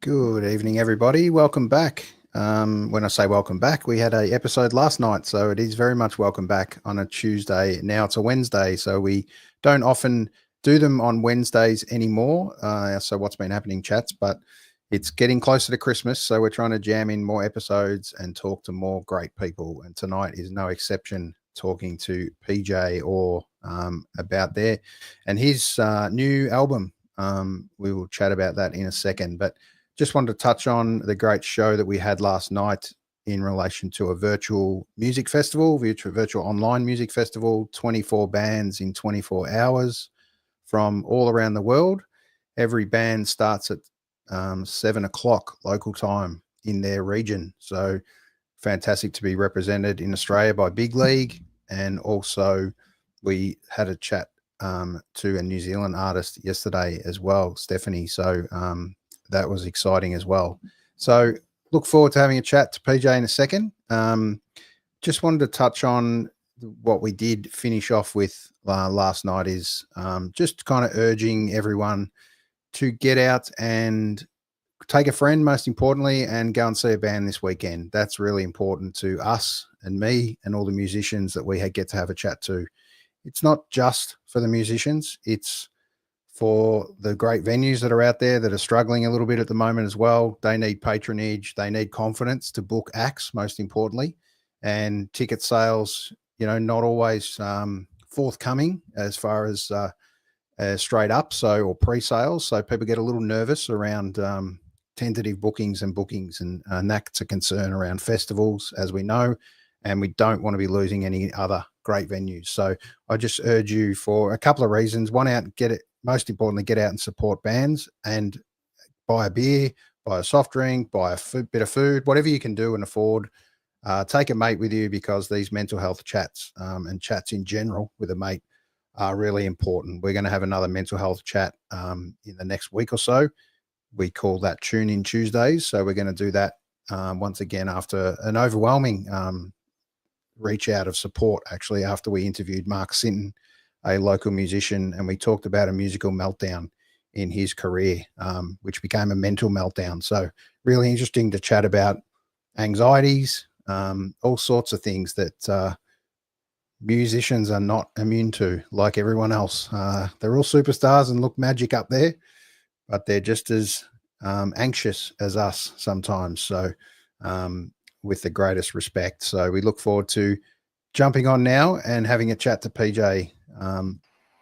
Good evening, everybody. Welcome back. When I say welcome back, we had a episode last night, so it is very much welcome back on a Tuesday. Now it's a Wednesday, so we don't often do them on Wednesdays anymore. So what's been happening, chats? But it's getting closer to Christmas, so we're trying to jam in more episodes and talk to more great people. And tonight is no exception. Talking to PJ or about there and his new album. We will chat about that in a second, but just wanted to touch on the great show that we had last night in relation to a virtual music festival, virtual online music festival, 24 bands in 24 hours from all around the world. Every band starts at 7 o'clock local time in their region. So fantastic to be represented in Australia by Big League. And also we had a chat to a New Zealand artist yesterday as well, Stephanie. So that was exciting as well. So look forward to having a chat to PJ in a second. Just wanted to touch on what we did finish off with last night is just kind of urging everyone to get out and take a friend, most importantly, and go and see a band this weekend. That's really important to us and me and all the musicians that we get to have a chat to. It's not just for the musicians, it's for the great venues that are out there that are struggling a little bit at the moment as well. They need patronage, they need confidence to book acts, most importantly, and ticket sales, not always forthcoming as far as straight up, or pre-sales. So people get a little nervous around tentative bookings, and that's a concern around festivals, as we know, and we don't want to be losing any other great venues. So I just urge you for a couple of reasons. One, most importantly, get out and support bands and buy a beer, buy a soft drink, buy a bit of food, whatever you can do and afford. Take a mate with you, because these mental health chats and chats in general with a mate are really important. We're going to have another mental health chat in the next week or so. We call that Tune In Tuesdays. So we're going to do that once again after an overwhelming reach out of support, actually, after we interviewed Mark Sinton, a local musician, and we talked about a musical meltdown in his career, which became a mental meltdown. So really interesting to chat about anxieties, all sorts of things that musicians are not immune to, like everyone else. They're all superstars and look magic up there, but they're just as anxious as us sometimes. So with the greatest respect. So we look forward to jumping on now and having a chat to PJ.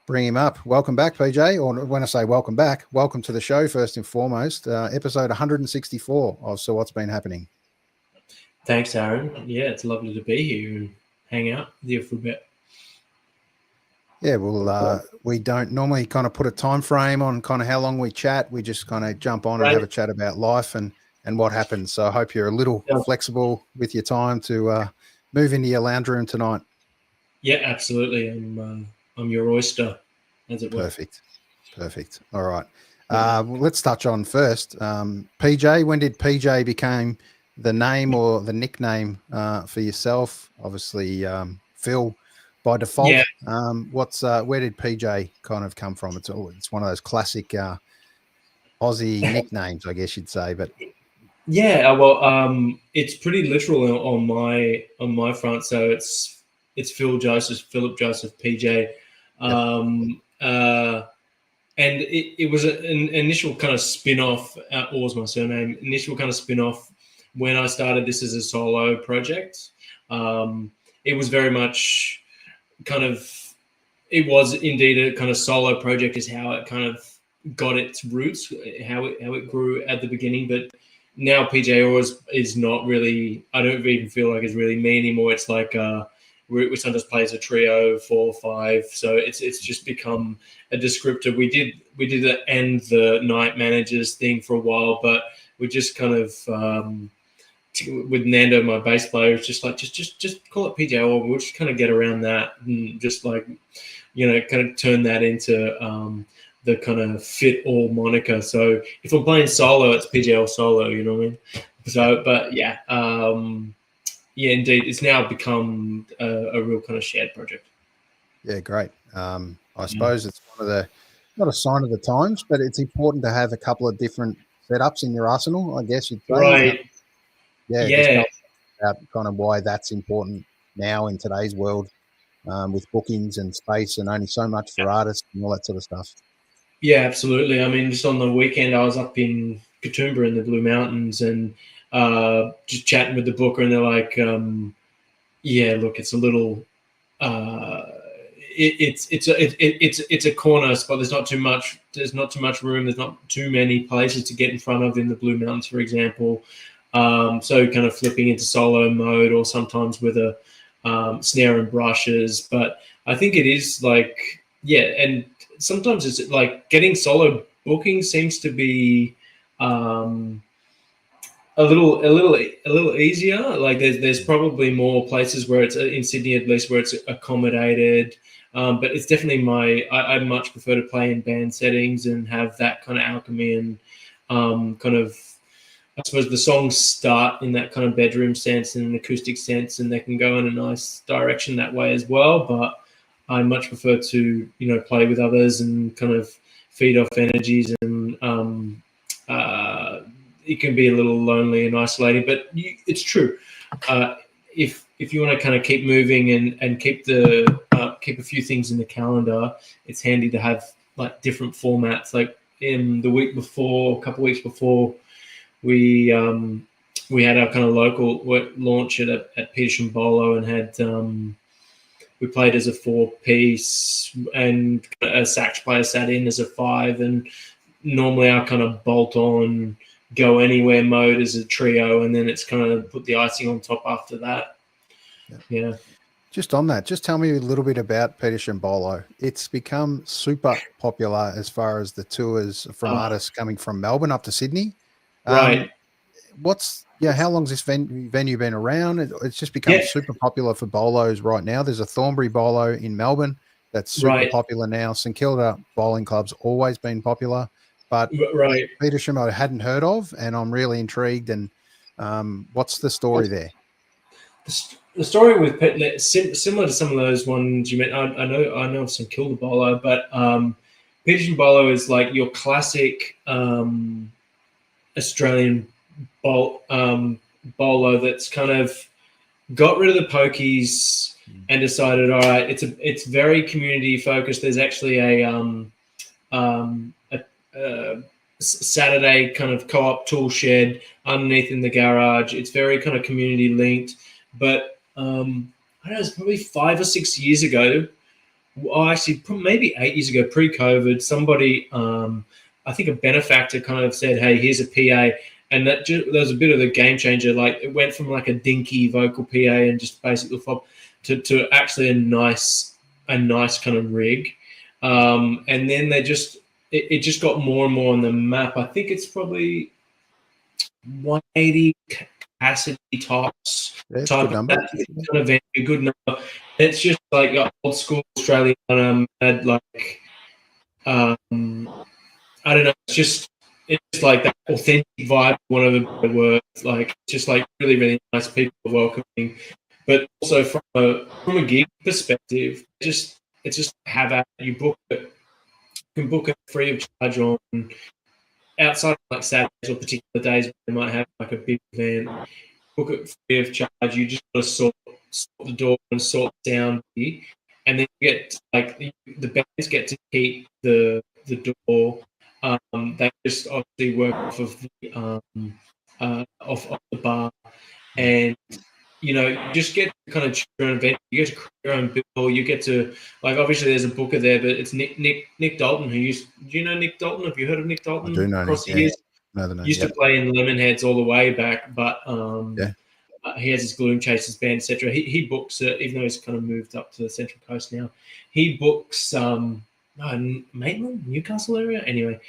Bring him up. Welcome back, PJ. Or when I say welcome back, welcome to the show first and foremost. Episode 164 of So What's Been Happening. Thanks, Aaron. Yeah, it's lovely to be here and hang out with you for a bit. Yeah, well, we don't normally kind of put a time frame on kind of how long we chat. We just kind of jump on and have a chat about life and what happens. So I hope you're a little flexible with your time to move into your lounge room tonight. Yeah, absolutely. I'm your oyster, as it were. Perfect. All right. Well, let's touch on first. PJ, when did PJ become the name or the nickname for yourself? Obviously, Phil by default. Yeah. Where did PJ kind of come from? It's one of those classic Aussie nicknames, I guess you'd say. But yeah, well, it's pretty literal on my front. So it's Philip Joseph PJ. And it was an initial kind of spin-off, or was my surname, initial kind of spin-off when I started this as a solo project. It was very much kind of, it was indeed a kind of solo project is how it kind of got its roots, how it grew at the beginning. But now PJ is not really, I don't even feel like it's really me anymore. It's like we sometimes play as a trio, 4 or 5. So it's just become a descriptor. We did end the night managers thing for a while, but we just kind of with Nando, my bass player, it's just like just call it PJ, or we'll just kind of get around that and just like kind of turn that into the kind of fit all moniker. So if I'm playing solo, it's PJL solo. You know what I mean? So, but yeah. Yeah, indeed. It's now become a real kind of shared project. Yeah, great. I suppose it's one of the, not a sign of the times, but it's important to have a couple of different setups in your arsenal, I guess you'd say. Right. Yeah. Just tell us about kind of why that's important now in today's world, with bookings and space and only so much for artists and all that sort of stuff. Yeah, absolutely. I mean, just on the weekend, I was up in Katoomba in the Blue Mountains and just chatting with the booker, and they're like, "Yeah, look, it's a little, it's a corner spot. There's not too much. There's not too much room. There's not too many places to get in front of in the Blue Mountains, for example. So kind of flipping into solo mode, or sometimes with a snare and brushes. But I think it is like, yeah, and sometimes it's like getting solo booking seems to be a little easier. Like there's probably more places where it's in Sydney, at least, where it's accommodated. But it's definitely I much prefer to play in band settings and have that kind of alchemy and kind of, I suppose the songs start in that kind of bedroom sense and an acoustic sense, and they can go in a nice direction that way as well. But I much prefer to, play with others and kind of feed off energies, and it can be a little lonely and isolating. But it's true. If you want to kind of keep moving and keep keep a few things in the calendar, it's handy to have like different formats. Like in the week before, a couple of weeks before, we had our kind of local launch at Petersham Bolo, and had we played as a 4-piece, and a sax player sat in as a 5, and normally our kind of bolt on go anywhere mode is a trio, and then it's kind of put the icing on top after that. Yeah. Just on that, just tell me a little bit about Petersham Bolo. It's become super popular as far as the tours from artists coming from Melbourne up to Sydney. Right. How long's this venue been around? It's just become super popular for bolos right now. There's a Thornbury Bolo in Melbourne that's super popular now. St Kilda Bowling Club's always been popular, but Petersham I hadn't heard of, and I'm really intrigued. And what's the story there? The story with similar to some of those ones you mentioned. I know of St Kilda Bolo, but Petersham Bolo is like your classic Australian bolo that's kind of got rid of the pokies and decided, all right, it's very community focused. There's actually a Saturday kind of co-op tool shed underneath in the garage. It's very kind of community linked. But I don't know, it's probably 5 or 6 years ago. Well, actually, maybe 8 years ago, pre-COVID, somebody, I think a benefactor kind of said, "Hey, here's a PA," and that was a bit of a game changer. Like it went from like a dinky vocal PA and just basically fob to actually a nice kind of rig. And then they it just got more and more on the map. I think it's probably 180 capacity tops. That's type good number. Kind of a good number. It's just like old school Australian like I don't know. It's just like that authentic vibe, one of the better words. Like it's just like really, really nice people, welcoming, but also from a gig perspective, it's just have at you book it. You can book it free of charge on outside of like Saturdays or particular days where they might have like a big event. Book it free of charge. You just got to sort the door and sort the sound, and then you get like the bands get to keep the door. They just obviously work off of the bar, and you just get to kind of choose your own event. You get to create your own bill. You get to obviously there's a booker there, but it's Nick Dalton do you know Nick Dalton? Have you heard of Nick Dalton? I do know across Nick, the years? No, used to play in Lemonheads all the way back, but he has his Gloom Chasers band, etc. He books it, even though he's kind of moved up to the Central Coast now. He books Maitland, Newcastle area. Anyway,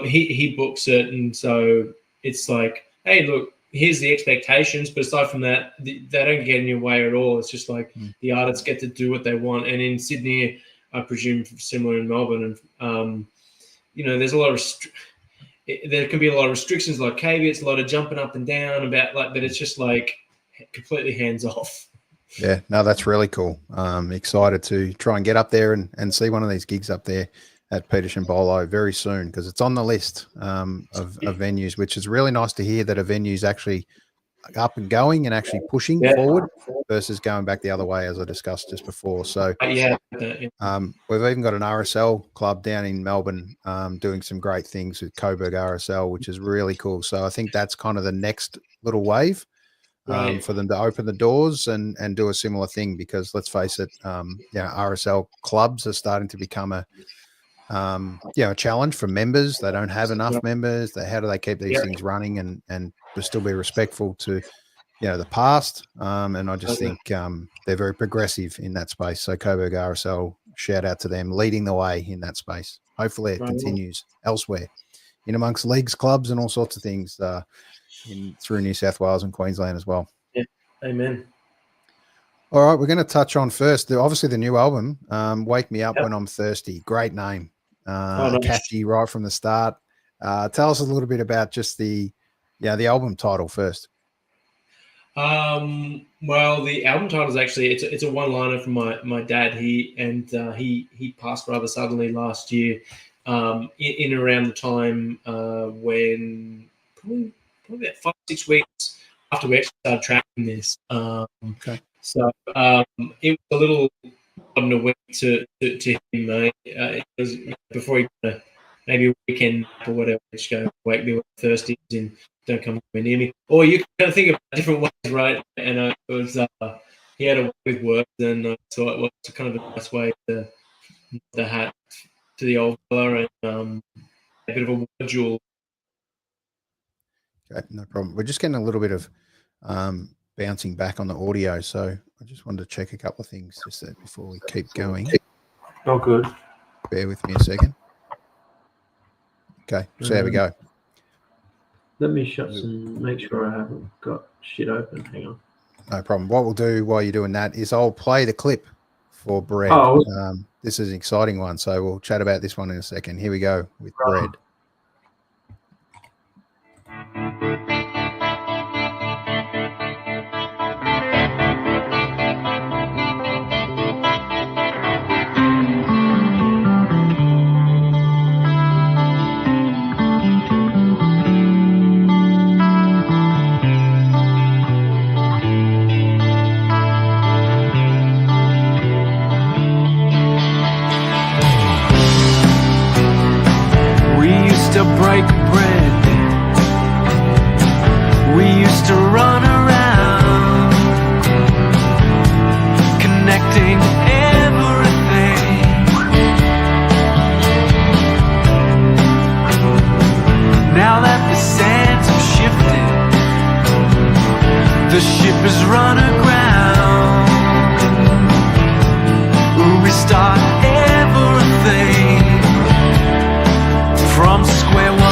he books it, and so it's like, hey, look, here's the expectations, but aside from that, they don't get in your way at all. It's just like the artists get to do what they want. And in Sydney, I presume similar in Melbourne, and there's a lot of there can be a lot of restrictions, like caveats, a lot of jumping up and down but it's just like completely hands off. Yeah, no, that's really cool. Excited to try and get up there and see one of these gigs up there. at Peter Shimbolo very soon, because it's on the list of venues, which is really nice to hear that a venue's actually up and going and actually pushing forward versus going back the other way, as I discussed just before. So we've even got an RSL club down in Melbourne doing some great things with Coburg RSL, which is really cool. So I think that's kind of the next little wave for them to open the doors and do a similar thing, because let's face it, RSL clubs are starting to become a challenge for members. They don't have enough members. How do they keep these things running and still be respectful to, the past? And I just think they're very progressive in that space. So Coburg RSL, shout out to them, leading the way in that space. Hopefully it continues elsewhere, in amongst leagues, clubs, and all sorts of things through New South Wales and Queensland as well. Yeah, amen. All right, we're going to touch on first, obviously the new album, Wake Me Up When I'm Thirsty. Great name. Nice. Catchy right from the start. Tell us a little bit about just the album title first. Well, the album title is actually it's a one-liner from my dad. He passed rather suddenly last year, in around the time when probably about 5-6 weeks after we actually started tracking this. Okay. So it was a little on a week to him. It was before he maybe a weekend or whatever, just go wake me when I'm thirsty and don't come near me. Or you can kind of think about different ways, right? And it was he had a way with words, and so it was kind of a nice way to the hat to the old fella, and a bit of a word jewel. Okay, no problem. We're just getting a little bit of bouncing back on the audio, so I just wanted to check a couple of things just before we keep going. Oh, good. Bear with me a second. Okay, so there we go. Let me make sure I haven't got shit open. Hang on. No problem. What we'll do while you're doing that is I'll play the clip for Bread. This is an exciting one, so we'll chat about this one in a second. Here we go with Bread. To break bread, we used to run around, connecting everything. Now that the sands have shifted, the ship has run aground. We start everything from square one.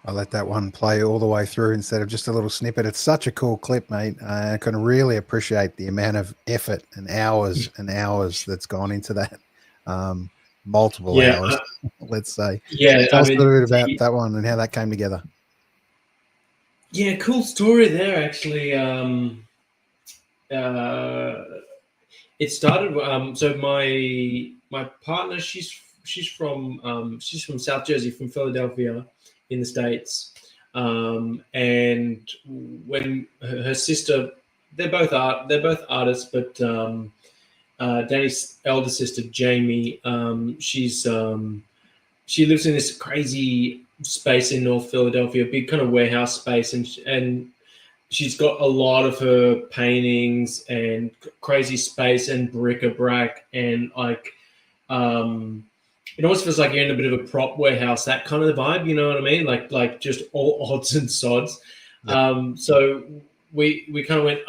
I let that one play all the way through instead of just a little snippet. It's such a cool clip, mate. I can really appreciate the amount of effort and hours that's gone into that. Multiple hours, let's say. Yeah, Tell us a little bit about that one and how that came together. Yeah, cool story there, actually. It started. So my partner, she's from South Jersey, from Philadelphia, in the States. And when her sister, they're both artists, but Danny's elder sister, Jamie, she lives in this crazy space in North Philadelphia, big kind of warehouse space, and she's got a lot of her paintings and crazy space and bric-a-brac, and like it almost feels like you're in a bit of a prop warehouse, that kind of vibe, you know what I mean? Like just all odds and sods. Yep. So we kind of went,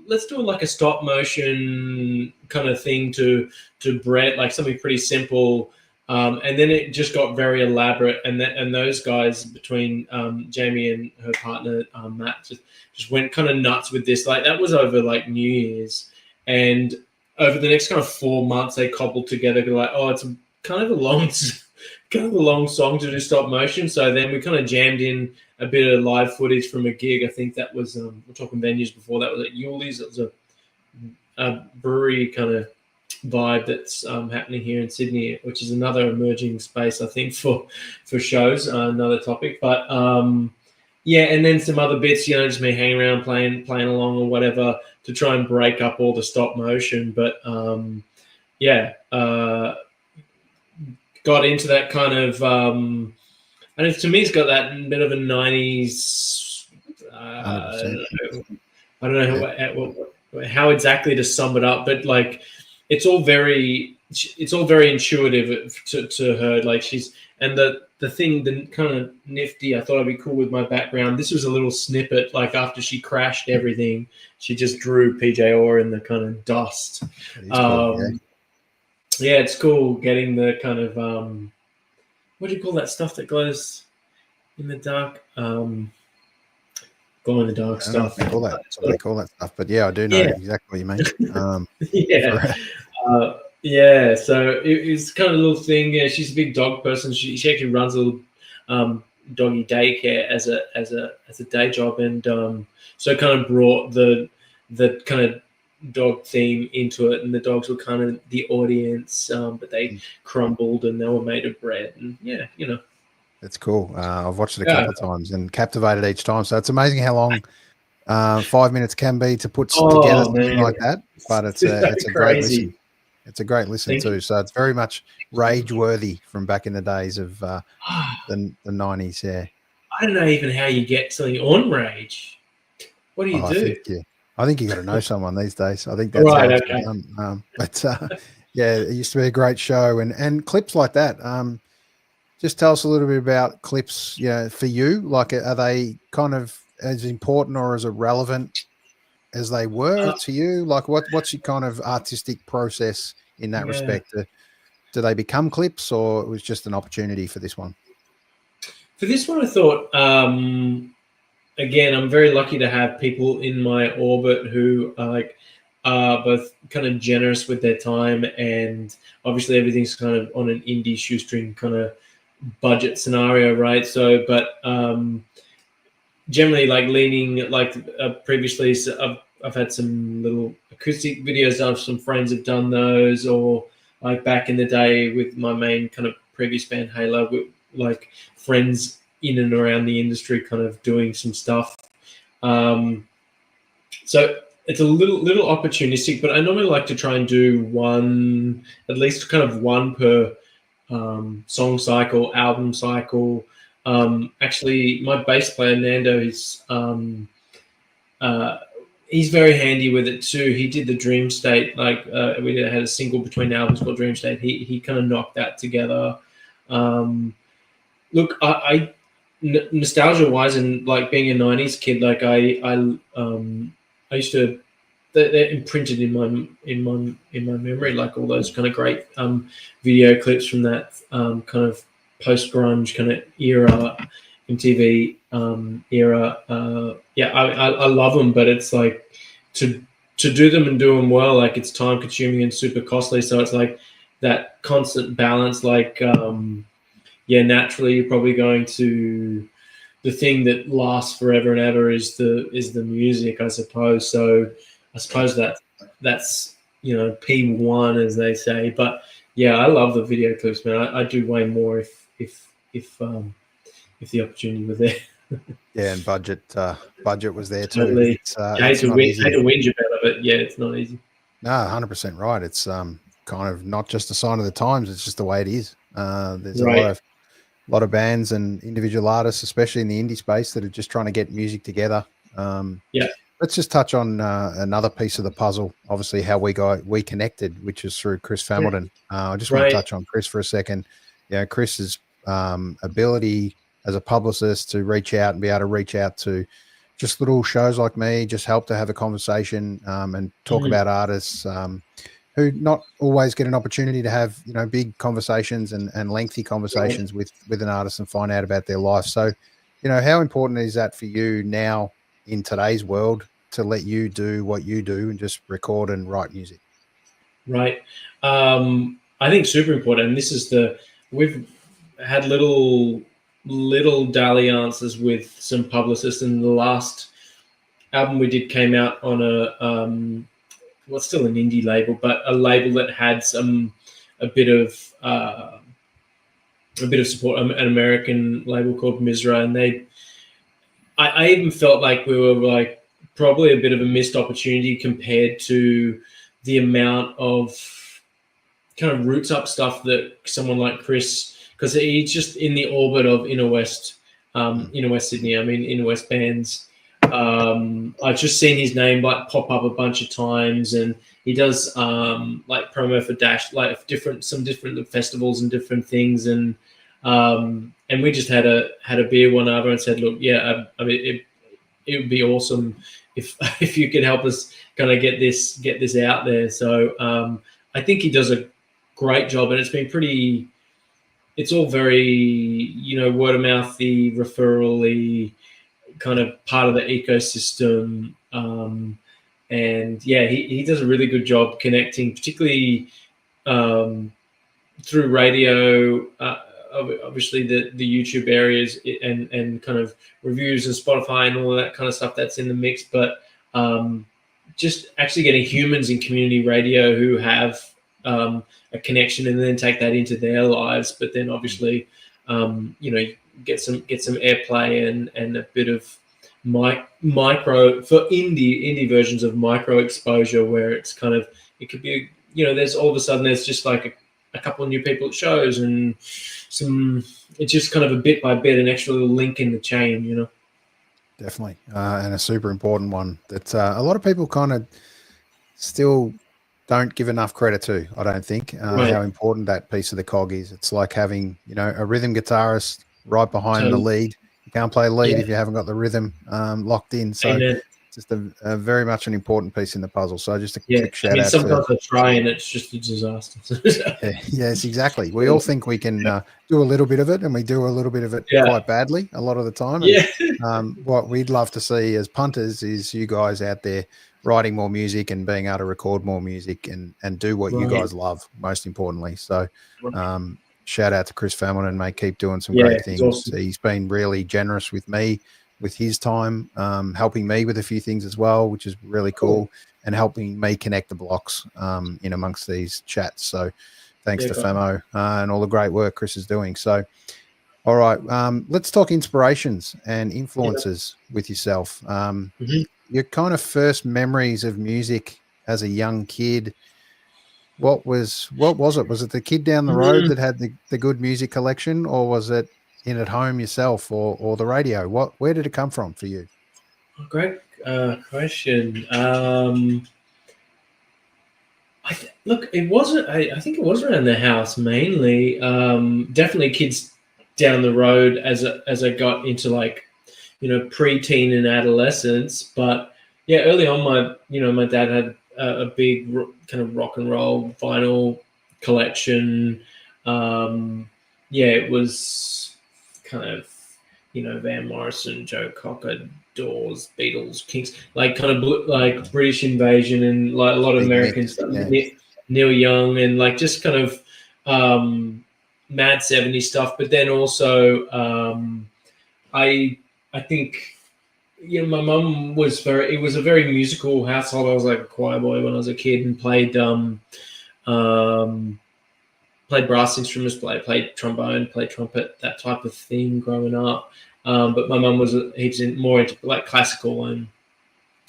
let's do like a stop motion kind of thing to Brett, like something pretty simple. And then it just got very elaborate, and those guys, between Jamie and her partner Matt, just went kind of nuts with this. Like that was over like New Year's, and over the next kind of 4 months, they cobbled together like, it's kind of a long song to do stop motion. So then we kind of jammed in a bit of live footage from a gig. I think that was we're talking venues before. That was at Yuli's. It was a brewery kind of vibe that's happening here in Sydney, which is another emerging space, I think, for shows. Another topic, but and then some other bits, just me hanging around playing along or whatever to try and break up all the stop motion. But got into that kind of and to me it's got that bit of a 90s I don't know how exactly to sum it up, but like it's all very intuitive to her. Like the thing, the kind of nifty, I thought I'd be cool with my background. This was a little snippet, like after she crashed everything, she just drew PJ Orr in the kind of dust. Cool, yeah, it's cool getting the kind of what do you call that stuff that glows in the dark? Glow in the dark stuff. They call that. That's what they call that stuff. But yeah, I do know exactly what you mean. So it's kind of a little thing. Yeah, she's a big dog person. She actually runs a little doggy daycare as a day job, and so kind of brought the kind of dog theme into it, and the dogs were kind of the audience, but they crumbled and they were made of bread, and it's cool. I've watched it a couple of times and captivated each time. So it's amazing how long 5 minutes can be to put together something like that. But it's a great listen. It's a great listen too. So it's very much rage worthy from back in the days of the 90s. Yeah. I don't know even how you get something on Rage. What do you do? I think you got to know someone these days. I think that's right. Okay. But it used to be a great show, and clips like that. Just tell us a little bit about clips, for you. Like, are they kind of as important or as relevant as they were to you? Like, what's your kind of artistic process in that respect? Do they become clips, or it was just an opportunity for this one? For this one, I thought, again, I'm very lucky to have people in my orbit who are both kind of generous with their time, and obviously everything's kind of on an indie shoestring kind of budget scenario, right? So, but generally, like leaning, like previously, so I've had some little acoustic videos done. Some friends have done those, or like back in the day with my main kind of previous band Halo, with like friends in and around the industry kind of doing some stuff. So it's a little opportunistic, but I normally like to try and do at least one per song cycle, album cycle. Actually, my bass player Nando, he's very handy with it too. He did the Dream State, we had a single between albums called Dream State. He kind of knocked that together. Look, I nostalgia wise, and like being a 90s kid, like I used to, they're imprinted in my memory, like all those kind of great video clips from that kind of post grunge kind of era, MTV era. I love them, but it's like to do them and do them well, like it's time consuming and super costly. So it's like that constant balance. Like naturally you're probably going to, the thing that lasts forever and ever is the music, I suppose. So I suppose that's P1, as they say. But yeah, I love the video clips, man. I do way more if the opportunity were there. Yeah, and budget was there too. Totally. It's hate to whinge about it, but yeah, it's not easy. No, 100% right. It's kind of not just a sign of the times. It's just the way it is. There's a lot of bands and individual artists, especially in the indie space, that are just trying to get music together. Let's just touch on another piece of the puzzle. Obviously, how we connected, which is through Chris Familton. I just want to touch on Chris for a second. Chris's ability as a publicist to reach out and be able to reach out to just little shows like me, just help to have a conversation and talk about artists who not always get an opportunity to have, big conversations and lengthy conversations with an artist and find out about their life. So, how important is that for you now in today's world to let you do what you do and just record and write music? Right. I think super important. And this is we've had little dalliances with some publicists, and the last album we did came out on a still an indie label, but a label that had a bit of support, an American label called Misra, and I even felt like we were like probably a bit of a missed opportunity compared to the amount of kind of roots up stuff that someone like Chris, because he's just in the orbit of Inner West Sydney. I mean, Inner West bands. I've just seen his name like pop up a bunch of times, and he does like promo for Dash, like some different festivals and different things, and we just had a beer one over and said, look, I mean, it would be awesome if you could help us kind of get this out there. So I think he does a great job, and it's all very, word of mouth, referral-y kind of part of the ecosystem. And yeah, he does a really good job connecting, particularly through radio, obviously the YouTube areas and kind of reviews and Spotify and all of that kind of stuff that's in the mix. But just actually getting humans in community radio who have a connection and then take that into their lives, but then obviously get some airplay and a bit of micro for indie versions of micro exposure, where it's kind of, it could be, there's all of a sudden there's just like a couple of new people at shows, and it's just kind of a bit by bit, an extra little link in the chain. Definitely, and a super important one that a lot of people kind of still don't give enough credit to, I don't think, how important that piece of the cog is. It's like having, a rhythm guitarist right behind the lead. You can't play lead if you haven't got the rhythm locked in. So Amen. Just a very much an important piece in the puzzle. So just a quick shout out. Sometimes I try and it's just a disaster. Yes, exactly. We all think we can do a little bit of it, and we do a little bit of it quite badly a lot of the time. And, what we'd love to see as punters is you guys out there writing more music and being able to record more music and do what you guys love, most importantly. So shout out to Chris Familton, mate. Keep doing some great things. Awesome. He's been really generous with me, with his time, helping me with a few things as well, which is really cool, and helping me connect the blocks in amongst these chats. So thanks to Famo and all the great work Chris is doing. So, all right, let's talk inspirations and influences with yourself. Your kind of first memories of music as a young kid, what was it? Was it the kid down the road that had the good music collection, or was it in at home yourself, or the radio? Where did it come from for you? Great question. Look, it wasn't. I think it was around the house mainly. Definitely kids down the road as I got into like, pre-teen and adolescence. But yeah, early on, my dad had a big kind of rock and roll vinyl collection. It was kind of, Van Morrison, Joe Cocker, Doors, Beatles, Kinks, like kind of like British Invasion and like a lot of Big American mix, stuff. yeah. Neil Young and like just kind of mad 70s stuff. But then also I think my mum was it was a very musical household. I was like a choir boy when I was a kid and played brass instruments, played trombone, played trumpet, that type of thing growing up. But my mum was more into like classical, and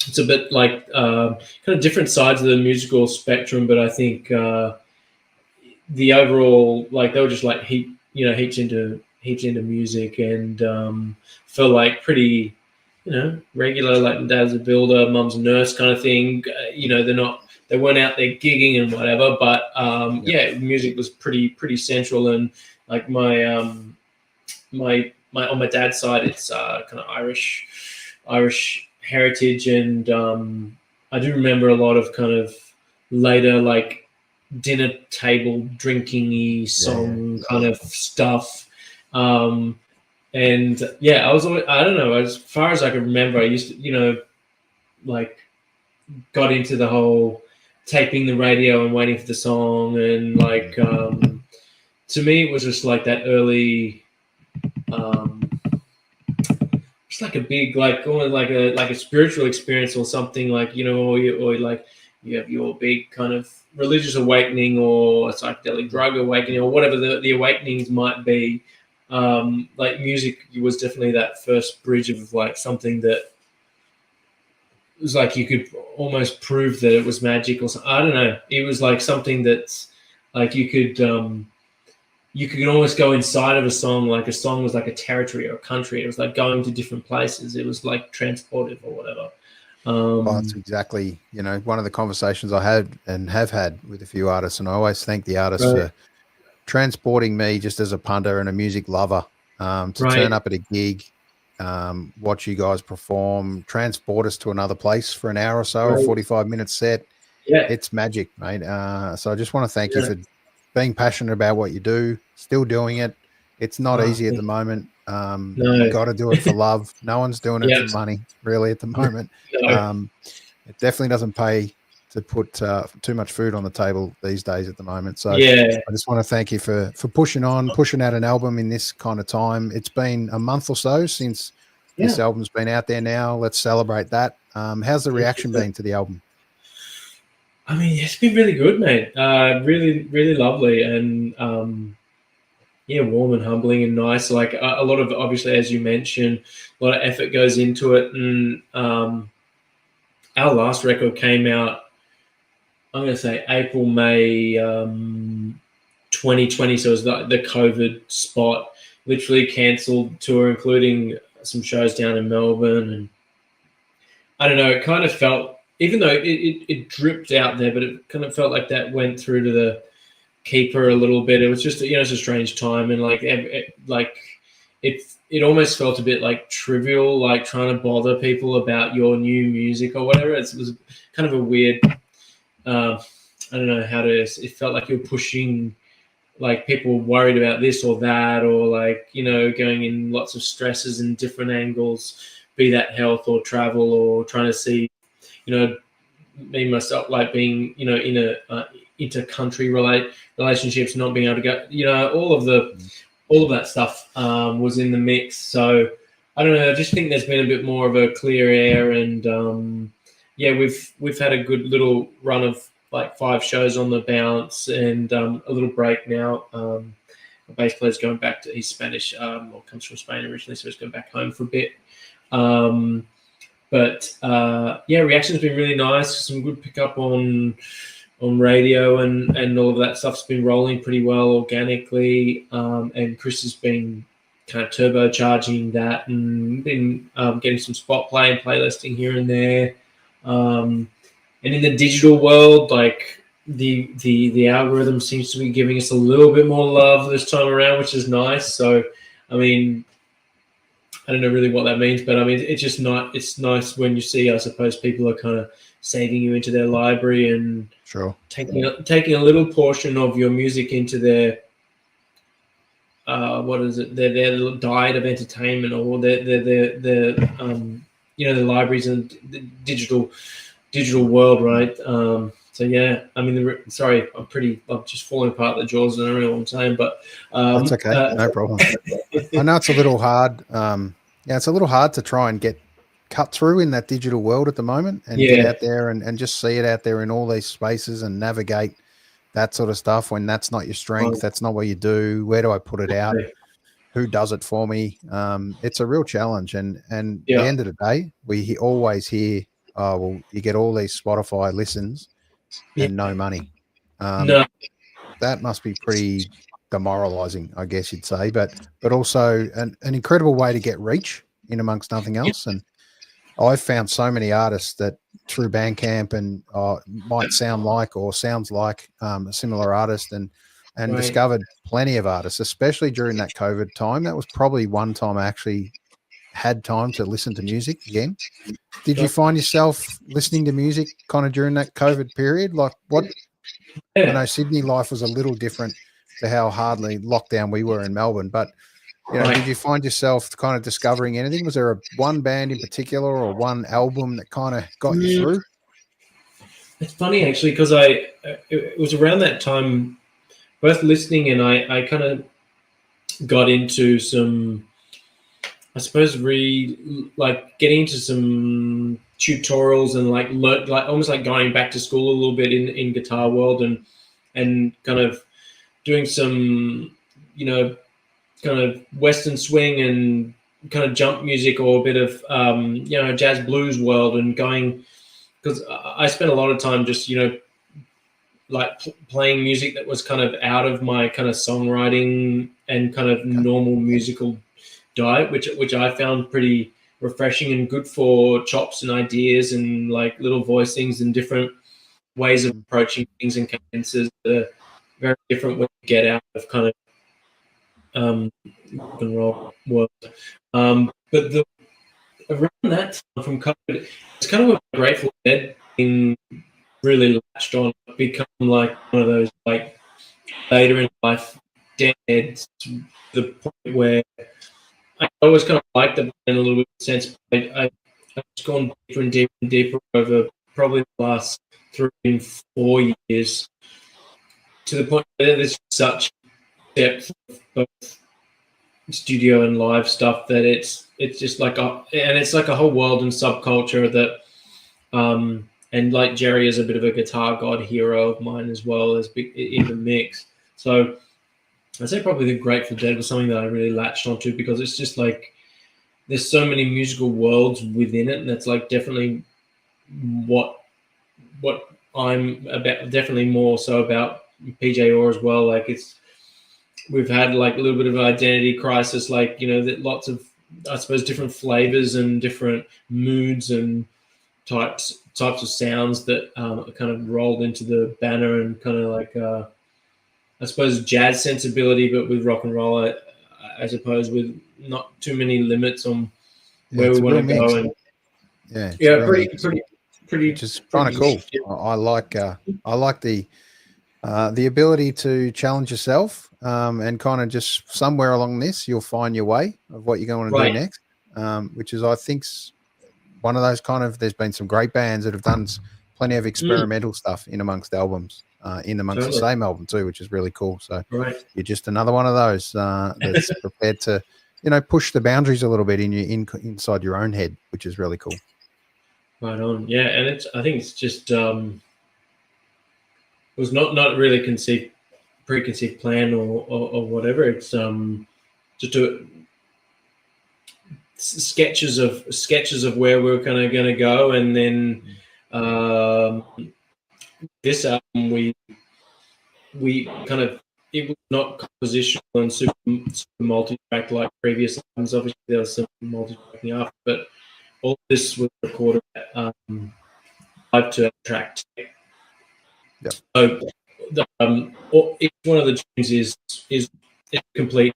it's a bit like kind of different sides of the musical spectrum. But I think the overall, like they were just like heaps into music, and felt like pretty regular. Like dad's a builder, mum's a nurse, kind of thing. They weren't out there gigging and whatever, but music was pretty central. And like my on my dad's side, it's kind of Irish heritage, and I do remember a lot of kind of later like dinner table drinking-y song kind of stuff. And I was always, I don't know, as far as I can remember, I used to like got into the whole taping the radio and waiting for the song, and like to me it was just like that early just like a big like almost like a spiritual experience or something, like or like you have your big kind of religious awakening or a psychedelic drug awakening or whatever the awakenings might be. Like music was definitely that first bridge of like something that it was like you could almost prove that it was magic or something. I don't know. It was like something that's like you could almost go inside of a song. Like a song was like a territory or a country. It was like going to different places. It was like transportive or whatever. That's exactly, one of the conversations I had and have had with a few artists. And I always thank the artists for transporting me just as a punter and a music lover to turn up at a gig, watch you guys perform, transport us to another place for an hour or so, a 45-minute set. Yeah, it's magic, mate. So I just want to thank you for being passionate about what you do, still doing it. It's not easy at the moment. You got to do it for love. No one's doing it for money, really, at the moment. It definitely doesn't pay to put too much food on the table these days at the moment. So I just want to thank you for pushing out an album in this kind of time. It's been a month or so since this album's been out there now. Let's celebrate that. How's the reaction been to the album? I mean, it's been really good, mate. Really, really lovely, and warm and humbling and nice. Like a lot of, obviously, as you mentioned, a lot of effort goes into it. And our last record came out, I'm going to say April, May 2020. So it was the COVID spot. Literally cancelled tour, including some shows down in Melbourne. And I don't know, it kind of felt, even though it dripped out there, but it kind of felt like that went through to the keeper a little bit. It was just, it's a strange time. And it almost felt a bit like trivial, like trying to bother people about your new music or whatever. It was kind of a weird, I don't know how to, it felt like you're pushing, like people were worried about this or that, or like, going in lots of stresses and different angles, be that health or travel or trying to see, me myself, like being, in a inter-country relationships, not being able to go, all of that stuff was in the mix. So I don't know. I just think there's been a bit more of a clear air, and we've had a good little run of like 5 shows on the bounce, and a little break now. The bass player's going back to, he's Spanish, or comes from Spain originally, so he's going back home for a bit. Reaction's been really nice. Some good pickup on radio, and all of that stuff's been rolling pretty well organically. And Chris has been kind of turbocharging that, and been getting some spot play and playlisting here and there. And in the digital world, like the algorithm seems to be giving us a little bit more love this time around, which is nice. So, I mean, I don't know really what that means, but I mean, it's just not. It's nice when you see, I suppose, people are kind of saving you into their library and taking a little portion of your music into their what is it? Their diet of entertainment, or their the libraries and the digital world, right? So yeah, I mean, sorry, I'm just falling apart at the jaws. I don't know what I'm saying, but That's okay, no problem. I know it's a little hard. It's a little hard to try and get cut through in that digital world at the moment, and get out there and just see it out there in all these spaces and navigate that sort of stuff when that's not your strength. That's not what you do. Where do I put it out? Who does it for me? It's a real challenge. And at the end of the day, we always hear, oh, well, you get all these Spotify listens and no money. No. That must be pretty demoralizing, I guess you'd say, but also an incredible way to get reach in amongst nothing else. And I've found so many artists that through Bandcamp and might sound like or sounds like a similar artist, and discovered plenty of artists, especially during that COVID time. That was probably one time I actually had time to listen to music again. Did you find yourself listening to music kind of during that COVID period? Like what? I know Sydney life was a little different to how hardly lockdown we were in Melbourne, but did you find yourself kind of discovering anything? Was there one band in particular or one album that kind of got you through? It's funny actually, because it was around that time, both listening and I kind of got into some, I suppose, getting into some tutorials and almost like going back to school a little bit in guitar world, and kind of doing some, kind of Western swing and kind of jump music, or a bit of, jazz blues world, and going, because I spent a lot of time just, playing music that was kind of out of my kind of songwriting and kind of normal musical diet, which I found pretty refreshing and good for chops and ideas and like little voicings and different ways of approaching things and cadences that are very different when you get out of kind of rock and roll world. But around that time from COVID, it's kind of a Grateful Dead thing really latched on, become like one of those like later in life deadheads, to the point where I always kind of liked the band in a little bit of sense. I've just gone deeper and deeper and deeper over probably the last 3 and 4 years, to the point where there's such depth of both studio and live stuff that it's just like it's like a whole world and subculture that and like Jerry is a bit of a guitar god hero of mine as well, as in the mix. So I'd say probably the Grateful Dead was something that I really latched onto, because it's just like there's so many musical worlds within it, and that's like definitely what I'm about, definitely more so about PJ Orr as well. Like we've had like a little bit of an identity crisis, like, that lots of, I suppose, different flavors and different moods and types of sounds that kind of rolled into the banner, and kind of like I suppose jazz sensibility, but with rock and roll, I suppose, with not too many limits on where we want to go. And pretty, which is kind of cool. I like the ability to challenge yourself, and kind of just somewhere along this, you'll find your way of what you're going to do next, which is, I think, one of those kind of, there's been some great bands that have done plenty of experimental stuff in amongst albums, in amongst the same album too, which is really cool. So you're just another one of those that's prepared to, push the boundaries a little bit inside your own head, which is really cool. Right on. Yeah, and I think it's just it was not really preconceived plan or whatever. It's just sketches of where we're kind of going to go, and then this album we kind of, it was not compositional and super multi-track like previous albums. Obviously there was some multi-tracking after, but all this was recorded at 5-2 track. Yep. So each one of the tunes is a complete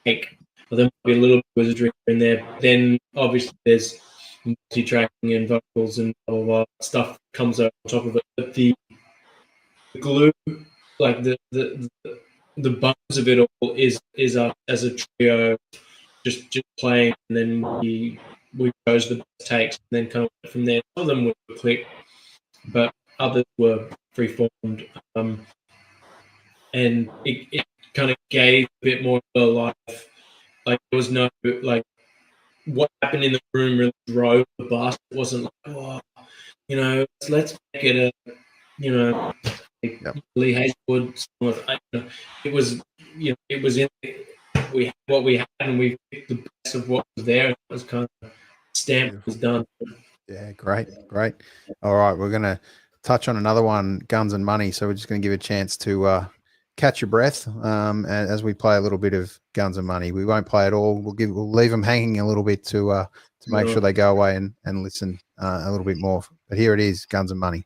take. But there might be a little wizardry in there. Then obviously there's multi-tracking and vocals and blah, blah, blah, stuff that comes over on top of it. But the glue, like the the bones of it all is us as a trio, just playing, and then we chose the best takes, and then kind of went from there. Some of them were click, but others were free formed, and it kind of gave a bit more of a life. Like there was no like what happened in the room really drove the bus. It wasn't like, oh, let's make it a, Lee Hazelwood song. It was, it was in. We had what we had, and we picked the best of what was there. It was kind of stamped. It was done. Yeah, great. All right, we're gonna touch on another one, Guns and Money. So we're just gonna give a chance to catch your breath as we play a little bit of Guns and Money. We won't play it all. We'll leave them hanging a little bit to make sure they go away and listen a little bit more. But here it is, Guns and Money.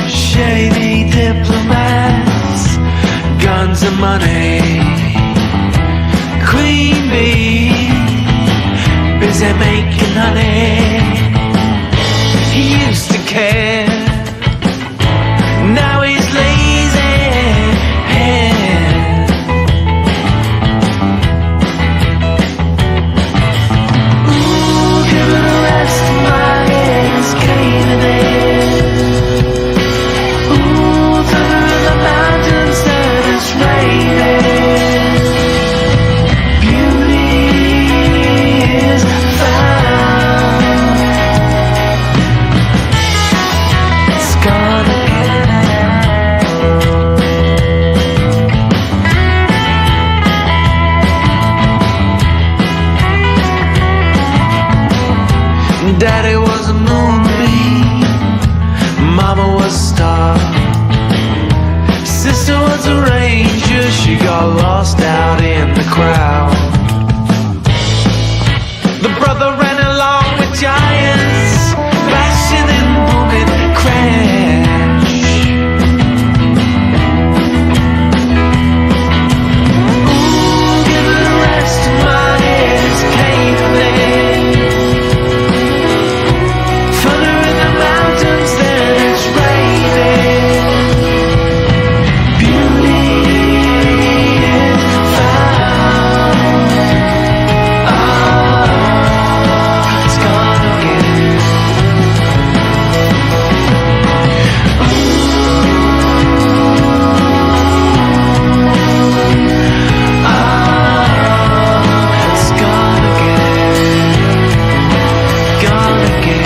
Shady diplomats, guns and money, queen bee, busy making honey. He used to care, now he's lazy. Ooh, give it a rest, my head's caving in. Ooh, thunder in the mountains that it's raining. Beauty is found. It's gone again. Daddy was a moonbeam, Mama was a star, sister was a ranger, she got lost out in the crowd. The brother ran along with giants, bashing and booming crash. Ooh, give it a rest, my head's caving. Thunder in the mountains, then it's raining. Beauty is found. Oh, it's gone again. Oh, it's gone again. Gone again.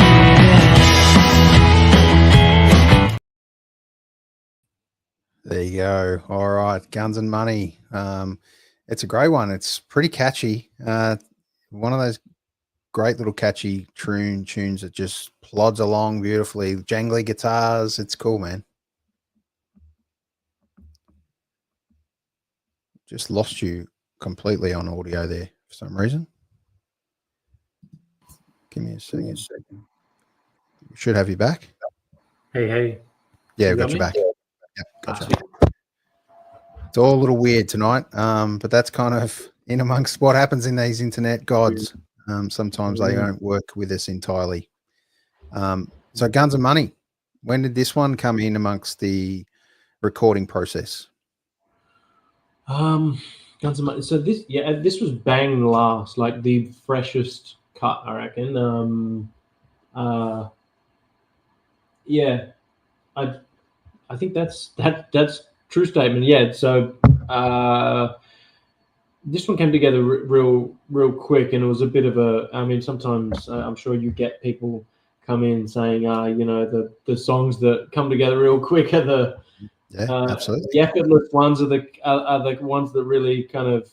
There you go. All right, Guns and Money. It's a great one. It's pretty catchy. One of those great little catchy tunes that just plods along beautifully. Jangly guitars. It's cool, man. Just lost you completely on audio there for some reason. Give me a second. Should have you back. Hey. Yeah, You got got you me? back. Yep, gotcha. It's all a little weird tonight, but that's kind of in amongst what happens in these internet gods. Sometimes they don't work with us entirely. So Guns and Money, when did this one come in amongst the recording process? Guns and Money. So this was bang last, like the freshest cut, I reckon. Yeah, I think that's true statement. Yeah. So this one came together real quick, and it was a bit of a. I mean, sometimes I'm sure you get people come in saying, the songs that come together real quick are the Absolutely. the effortless ones are the ones that really kind of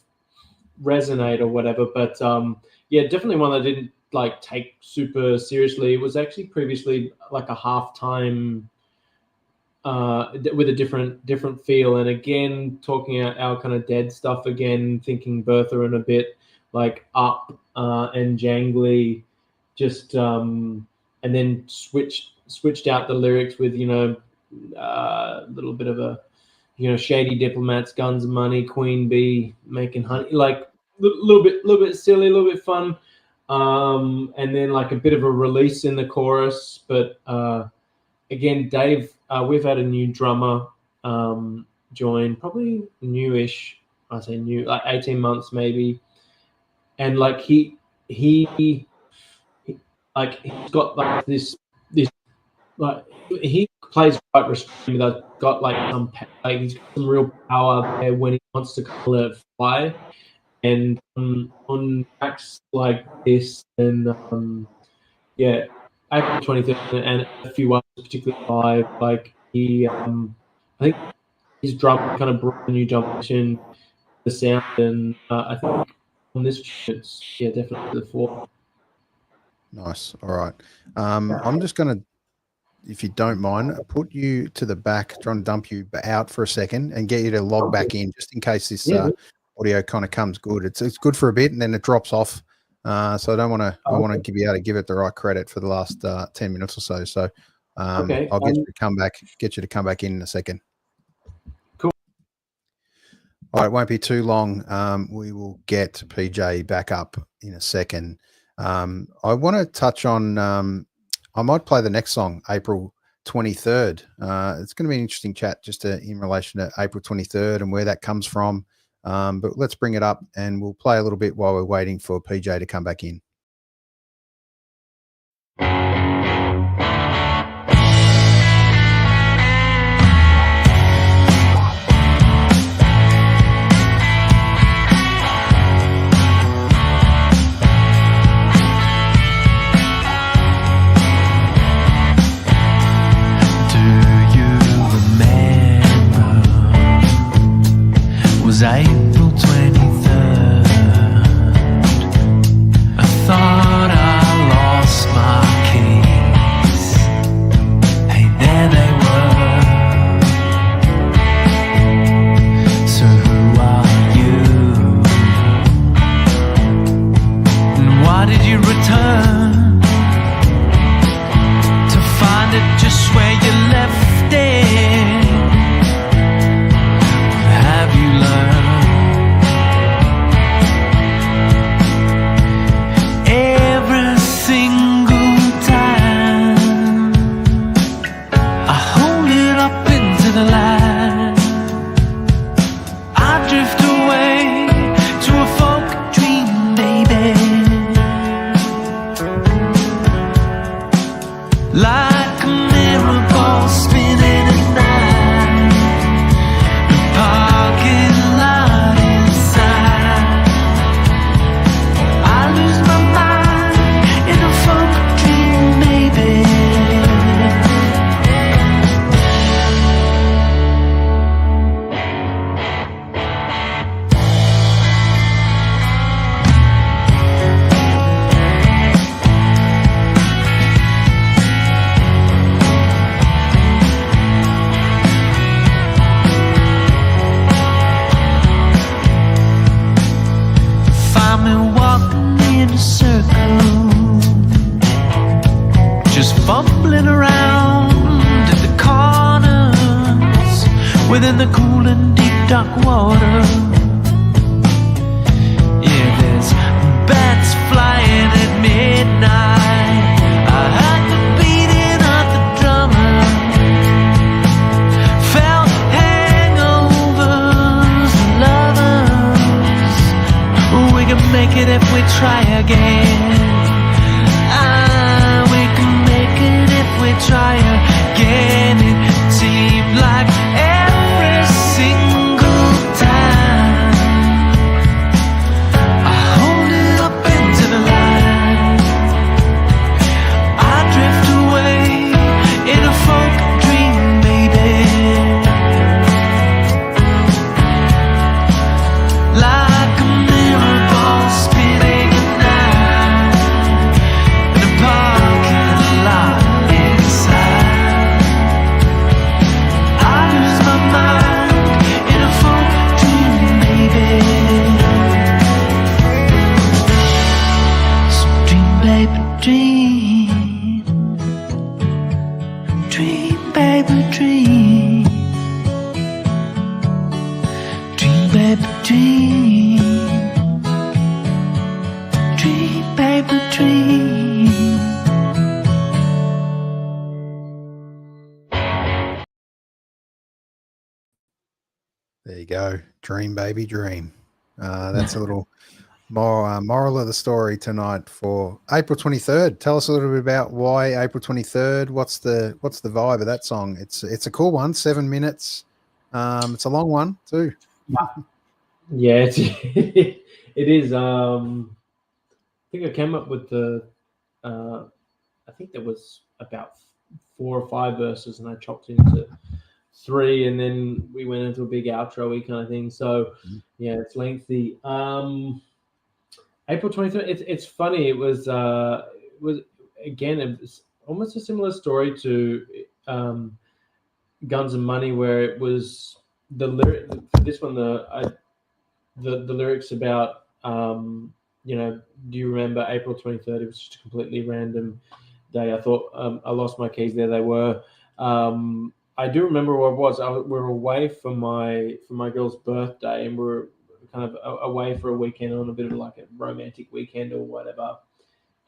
resonate or whatever. But definitely one that didn't like take super seriously. It was actually previously like a halftime with a different feel. And again, talking our kind of dead stuff again, thinking Bertha and a bit like Up and Jangly, just and then switched out the lyrics with a little bit of a shady diplomats, guns and money, queen bee making honey, like a little bit silly, a little bit fun, and then like a bit of a release in the chorus. But again, Dave, we've had a new drummer join, probably newish. I say new, like 18 months maybe, and like he's got like this like he plays quite restrained, but got like he's got some real power there when he wants to kind of fly. And on tracks like this, and April 23rd and a few others, particularly live, like he, I think his drum kind of brought a new dimension, the sound, and I think on this it's definitely the fourth. Nice. All right. I'm just going to, if you don't mind, put you to the back, try and dump you out for a second and get you to log back in just in case this audio kind of comes good. It's good for a bit and then it drops off. So I don't want to, I want to be able to give it the right credit for the last 10 minutes or so. So I'll get you to come back in a second. Cool. All right. It won't be too long. We will get PJ back up in a second. I want to touch on, I might play the next song, April 23rd. It's going to be an interesting chat just in relation to April 23rd and where that comes from. But let's bring it up and we'll play a little bit while we're waiting for PJ to come back in. Was April 23rd. I thought I lost my keys. Hey, there they were. So who are you? And why did you return? To find it just where you left it. Like a mirror ball spinning at night, the parking lot inside. I lose my mind in a folk dream, maybe. Fumbling around in the corners within the cool and deep dark water. Yeah, there's bats flying at midnight. I heard the beating of the drummer. Felt hangovers, lovers. We can make it if we try again. We try again, it seemed like every single time I hold it up into the light. I drift away in a folk dream, baby. Like a mirror ball spinning at night. baby, dream. Dream, baby, dream. There you go. Dream, baby, dream. That's a little more moral of the story tonight for April 23rd. Tell us a little bit about why April 23rd. What's the vibe of that song? It's a cool one, 7 minutes. It's a long one too. Yeah, it is. I think I came up with I think there was about 4 or 5 verses, and I chopped into 3, and then we went into a big outro-y kind of thing. So yeah, it's lengthy. April 23rd. It's funny. It was again, it was almost a similar story to Guns and Money, where it was the lyric for this one. The lyrics about do you remember April 23rd? It was just a completely random day. I thought I lost my keys. There they were. I do remember what it was. We were away for my girl's birthday, and we were kind of away for a weekend on a bit of like a romantic weekend or whatever.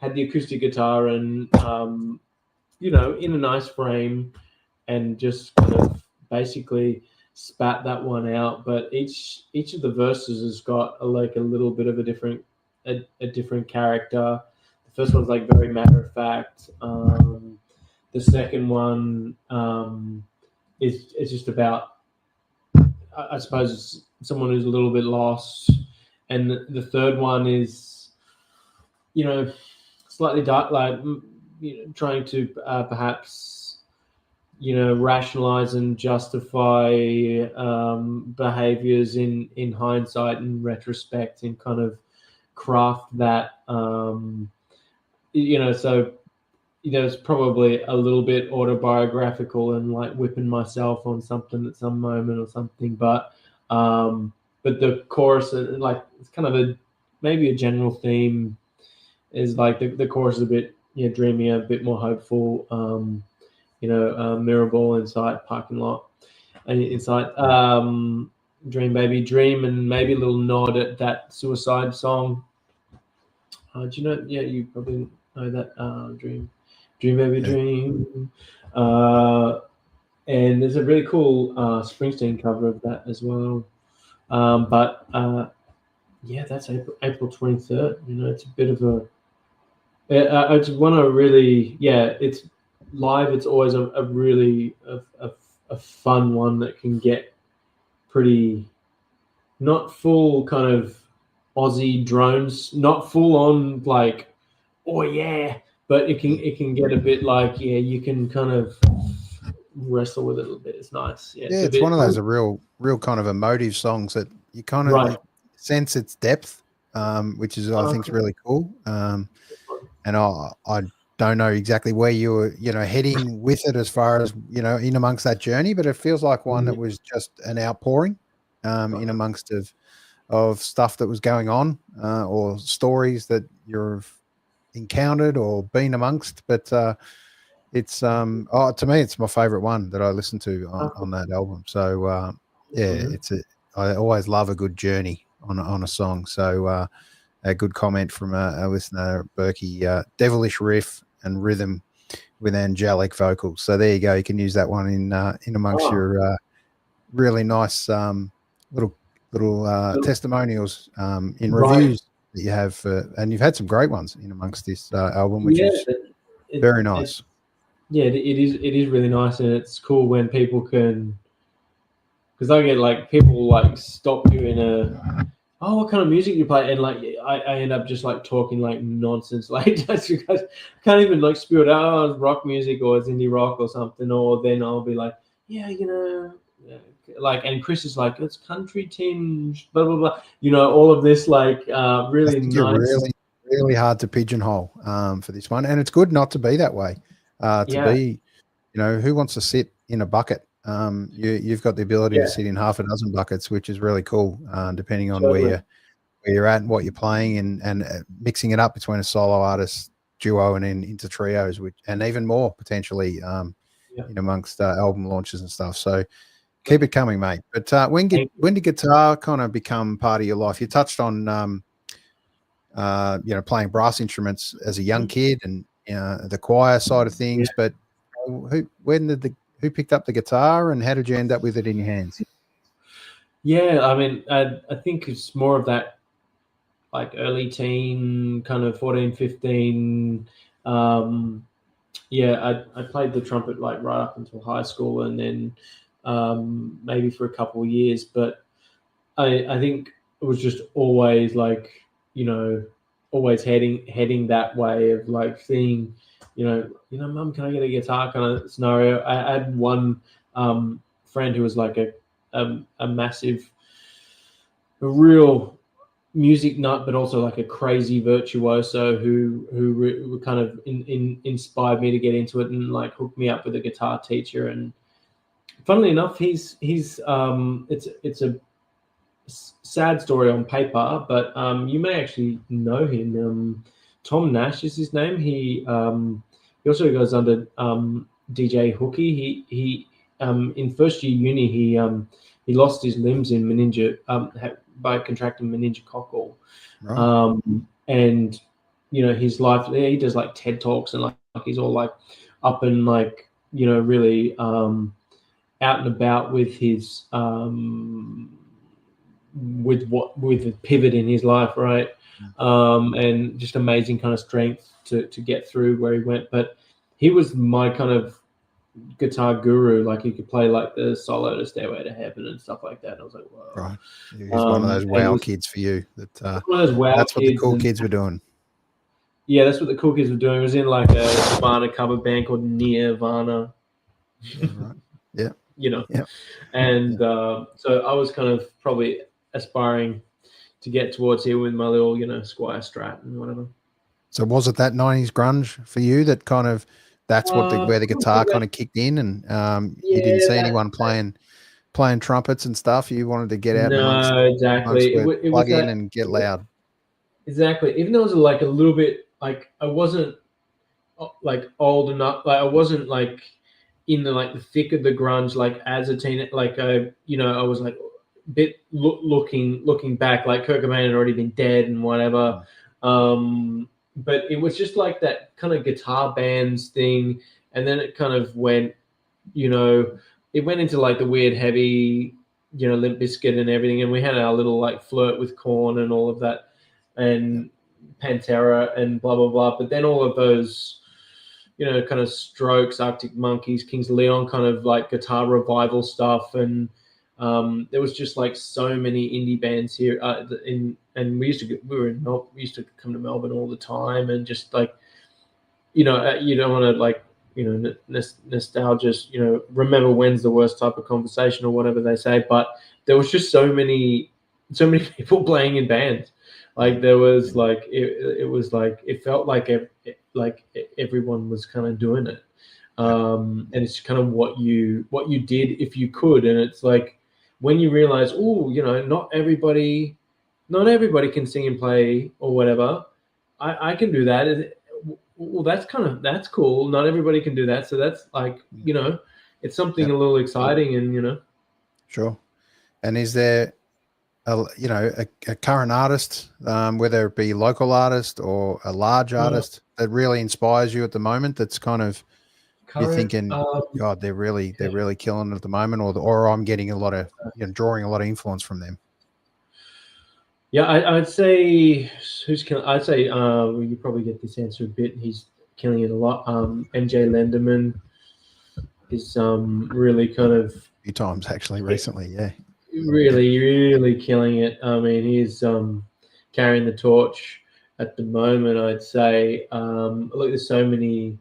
Had the acoustic guitar and in a nice frame, and just kind of basically spat that one out. But each of the verses has got a little bit of a different character. The first one's like very matter of fact. The second one is just about, I suppose, someone who's a little bit lost, and the third one is, slightly dark, like trying to perhaps rationalize and justify behaviors in hindsight and retrospect, and kind of craft that so it's probably a little bit autobiographical and like whipping myself on something at some moment or something, but the chorus, like, it's kind of maybe a general theme, is like the chorus is a bit dreamy, a bit more hopeful. Mirrorball inside parking lot, and inside Dream Baby Dream, and maybe a little nod at that Suicide song. Do you know? Yeah, you probably know that Dream Baby Dream. And there's a really cool Springsteen cover of that as well. That's April 23rd. It's a bit of a. I just want to really, it's live. It's always a really a fun one that can get pretty, not full kind of Aussie drones, not full on like, oh yeah, but it can get a bit like, you can kind of wrestle with it a little bit. It's nice. It's one of those real kind of emotive songs that you kind of sense its depth, which is I think is really cool. And I don't know exactly where you were, heading with it as far as, in amongst that journey, but it feels like one that was just an outpouring in amongst of stuff that was going on, or stories that you've encountered or been amongst. But it's to me, it's my favorite one that I listened to on that album. So I always love a good journey on a song. So a good comment from a listener, Berkey, devilish riff and rhythm with angelic vocals. So there you go. You can use that one in amongst your really nice little testimonials in reviews that you have, and you've had some great ones in amongst this album, which is very nice. It is really nice, and it's cool when people can, because I get like people like stop you in what kind of music you play, and like I end up just like talking like nonsense, like just because I can't even like spew it out. It's rock music or it's indie rock or something, or then I'll be like, like, and Chris is like, it's country tinge, blah blah blah, all of this like really nice. Really, really hard to pigeonhole for this one, and it's good not to be that way. Be, who wants to sit in a bucket? You've got the ability to sit in half a dozen buckets, which is really cool, depending on where you're at and what you're playing, and mixing it up between a solo artist, duo, and then into trios, and even more potentially in amongst album launches and stuff. So Keep it coming, mate. But when Thank did guitar kind of become part of your life? You touched on playing brass instruments as a young kid and the choir side of things. But who picked up the guitar and how did you end up with it in your hands? Yeah, I mean, I think it's more of that like early teen, kind of 14, 15. Yeah, I played the trumpet like right up until high school and then maybe for a couple of years. But I think it was just always like, always heading that way of like seeing, Mum, can I get a guitar kind of scenario. I had one friend who was like a massive, a real music nut, but also like a crazy virtuoso who kind of inspired me to get into it and like hooked me up with a guitar teacher. And funnily enough, he's it's a sad story on paper, but you may actually know him. Tom Nash is his name. He also goes under DJ Hookie. He in first year uni he lost his limbs in by contracting meningococcal. Right. And his life, he does like TED Talks and like he's all like up and like really out and about with his with the pivot in his life, right? And just amazing kind of strength to get through where he went. But he was my kind of guitar guru. Like he could play like the solo to Stairway to Heaven and stuff like that. I was like, whoa. Right. He's one of those wow kids for you. That's what the cool kids were doing. Yeah, that's what the cool kids were doing. It was in like a Nirvana cover band called Nirvana. Yeah, right. Yeah. Yeah. And so I was kind of probably aspiring to get towards here with my little, Squire Strat and whatever. So was it that 90s grunge for you that kind of that's where the guitar kind of kicked in and you didn't see anyone playing trumpets and stuff? You wanted to get out exactly. It plug in and get loud. Exactly. Even though it was like a little bit like I wasn't like old enough, like I wasn't like in the thick of the grunge like as a teen, like I was like a bit looking back, like Kurt Cobain had already been dead and whatever. But it was just like that kind of guitar bands thing, and then it kind of went, it went into like the weird heavy, Limp Bizkit and everything, and we had our little like flirt with Korn and all of that, and Pantera and blah blah blah. But then all of those, kind of Strokes, Arctic Monkeys, Kings of Leon, kind of like guitar revival stuff, and there was just like so many indie bands here and we used to come to Melbourne all the time, and just like, you don't want to like, nostalgia, remember when's the worst type of conversation or whatever they say, but there was just so many people playing in bands. Like there was like, it was like, it felt like everyone was kind of doing it. And it's kind of what you did if you could. And it's like, when you realize, not everybody can sing and play or whatever. I can do that. Well, that's cool. Not everybody can do that. So that's like, it's something a little exciting and, Sure. And is there a current artist, whether it be local artist or a large artist that really inspires you at the moment? That's kind of, you're thinking, God, they're really killing it at the moment, or I'm getting a lot of, drawing a lot of influence from them. Yeah, I'd say who's killing. I'd say you probably get this answer a bit. He's killing it a lot. MJ Lenderman is really kind of a few times actually recently. Yeah, really killing it. I mean, he's carrying the torch at the moment. I'd say. Look, there's so many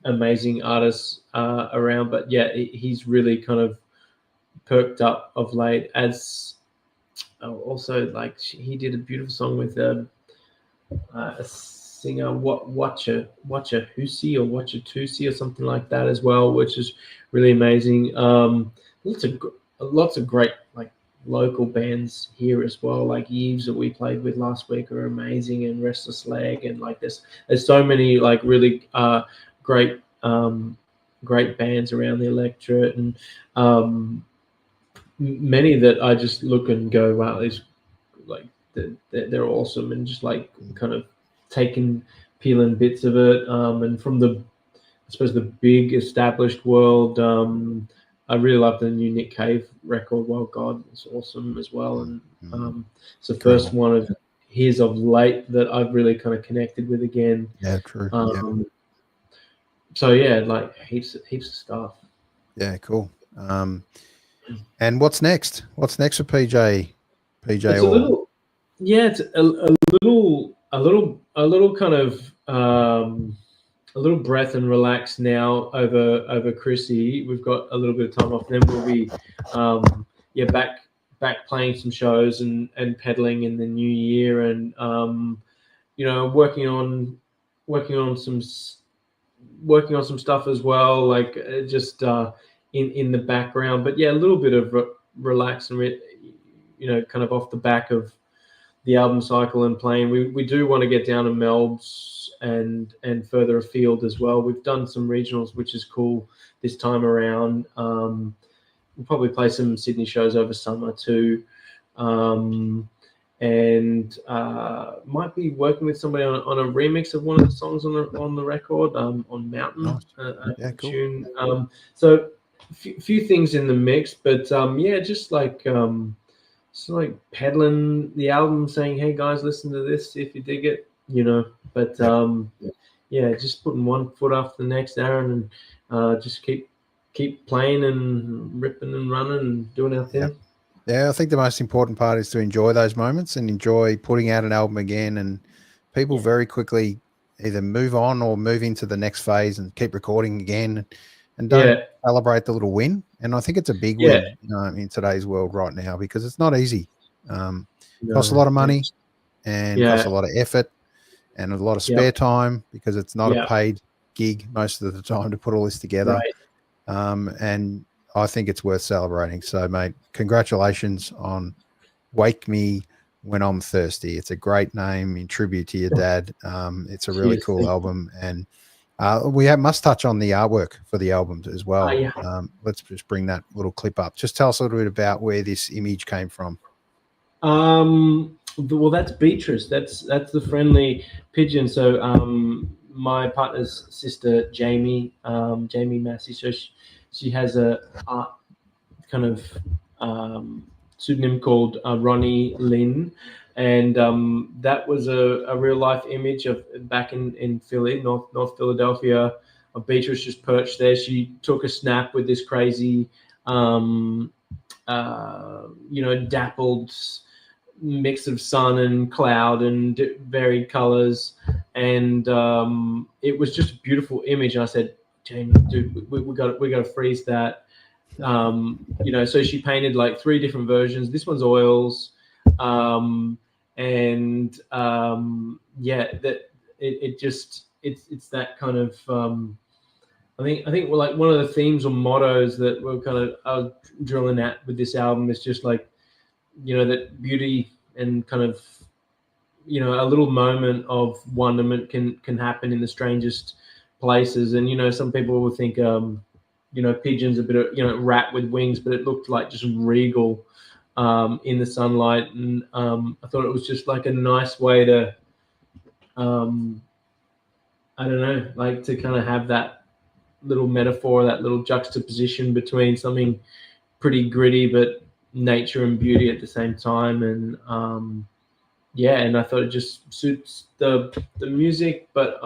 amazing artists around, but yeah, he's really kind of perked up of late. As also, like, he did a beautiful song with a singer, Watcha Hussey or Watcha Tusi or something like that as well, which is really amazing. Lots of great like local bands here as well, like Eves that we played with last week are amazing, and Restless Leg, and like there's so many like really great bands around the electorate, and many that I just look and go, wow, these like they're awesome, and just like kind of peeling bits of it, and from the, I suppose, the big established world. I really love the new Nick Cave record, Wild God. It's awesome as well, and it's the first one of his of late that I've really kind of connected with again. Yeah, true. So yeah, like heaps of stuff. Yeah, cool. And what's next? What's next for PJ? It's a little, it's a little kind of a little breath and relax now over Chrissy. We've got a little bit of time off. Then we'll be back playing some shows and pedaling in the new year, and working on some stuff as well, like just in the background. But yeah, a little bit of relax and kind of off the back of the album cycle and playing. We do want to get down to Melbs and further afield as well. We've done some regionals, which is cool this time around. We'll probably play some Sydney shows over summer too, and might be working with somebody on a remix of one of the songs on the record, on Mountain. Yeah, cool. Tune. So a few things in the mix, but just like peddling the album, saying, hey guys, listen to this if you dig it, but just putting one foot after the next, Aaron, and just keep playing and ripping and running and doing our thing. Yeah, I think the most important part is to enjoy those moments and enjoy putting out an album again, and people very quickly either move on or move into the next phase and keep recording again, and don't celebrate the little win. And I think it's a big win in today's world right now, because it's not easy. Costs a lot of money and costs a lot of effort and a lot of spare time, because it's not a paid gig most of the time to put all this together. Right. And I think it's worth celebrating. So, mate, congratulations on Wake Me When I'm Thirsty. It's a great name in tribute to your dad. It's a really cool album, and we must touch on the artwork for the album as well. Let's just bring that little clip up. Just tell us a little bit about where this image came from. Well, that's Beatrice. That's the friendly pigeon. So my partner's sister, Jamie Massey. So she has a art kind of pseudonym called Ronnie Lynn, and that was a real life image of back in Philly, North Philadelphia. Beatrice just perched there. She took a snap with this crazy, dappled mix of sun and cloud and varied colors, and it was just a beautiful image. And I said, Jamie, dude, we got to freeze that. So she painted like 3 different versions. This one's oils, that it's that kind of I think like one of the themes or mottos that we're kind of drilling at with this album is just like, that beauty and kind of, a little moment of wonderment can happen in the strangest places. And, some people will think, pigeon's a bit of, rat with wings, but it looked like just regal in the sunlight. And I thought it was just like a nice way to, to kind of have that little metaphor, that little juxtaposition between something pretty gritty, but nature and beauty at the same time. And and I thought it just suits the music, but